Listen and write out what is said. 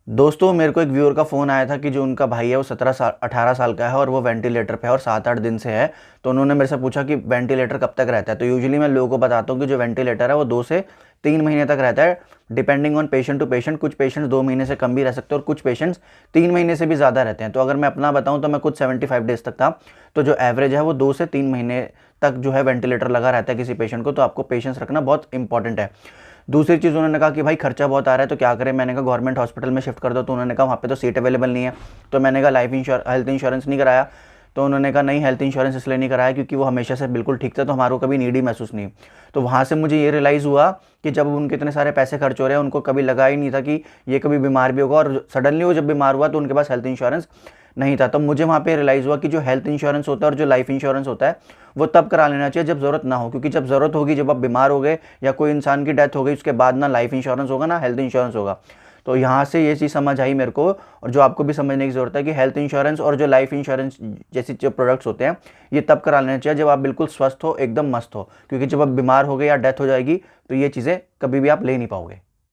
दोस्तों मेरे को एक व्यूअर का फ़ोन आया था कि जो उनका भाई है वो 18 साल का है और वो वेंटिलेटर पे है और 7-8 दिन से है। तो उन्होंने मेरे से पूछा कि वेंटिलेटर कब तक रहता है। तो यूजुअली मैं लोगों को बताता हूँ कि जो वेंटिलेटर है वो 2 से 3 महीने तक रहता है, depending on patient to patient. कुछ पेशेंट्स 2 महीने से कम भी रह सकते हैं और कुछ पेशेंट्स 3 महीने से भी ज़्यादा रहते हैं। तो अगर मैं अपना बताऊँ तो मैं खुद 75 डेज़ तक था। तो जो एवरेज है वो 2 से 3 महीने तक जो है वेंटिलेटर लगा रहता है किसी पेशेंट को। तो आपको पेशेंस रखना बहुत इंपॉर्टेंट है। दूसरी चीज़ उन्होंने कहा कि भाई खर्चा बहुत आ रहा है तो क्या करें। मैंने कहा गवर्नमेंट हॉस्पिटल में शिफ्ट कर दो। तो उन्होंने कहा वहाँ पे तो सीट अवेलेबल नहीं है। तो मैंने कहा हेल्थ इंश्योरेंस नहीं कराया। तो उन्होंने कहा नहीं, हेल्थ इंश्योरेंस इसलिए नहीं कराया क्योंकि वो हमेशा से बिल्कुल ठीक था, तो हमारे को कभी नीड ही महसूस नहीं। तो वहाँ से मुझे ये रियलाइज़ हुआ कि जब उनके इतने सारे पैसे खर्च हो रहे हैं, उनको कभी लगा ही नहीं था कि ये कभी बीमार भी होगा, और सडनली वो जब बीमार हुआ तो उनके पास हेल्थ इंश्योरेंस नहीं था। तो मुझे वहाँ पे रियलाइज़ हुआ कि जो हेल्थ इंश्योरेंस होता है और जो लाइफ इंश्योरेंस होता है वो तब करा लेना चाहिए जब ज़रूरत ना हो। क्योंकि जब ज़रूरत होगी, जब आप बीमार हो गए या कोई इंसान की डेथ हो गई, उसके बाद ना लाइफ इंश्योरेंस होगा ना हेल्थ इंश्योरेंस होगा। तो यहाँ से ये चीज़ समझ आई मेरे को, और जो आपको भी समझने की ज़रूरत है कि हेल्थ इंश्योरेंस और जो लाइफ इंश्योरेंस जैसी जो प्रोडक्ट्स होते हैं ये तब करा लेना चाहिए जब आप बिल्कुल स्वस्थ हो, एकदम मस्त हो। क्योंकि जब आप बीमार हो गए या डेथ हो जाएगी तो ये चीज़ें कभी भी आप ले नहीं पाओगे।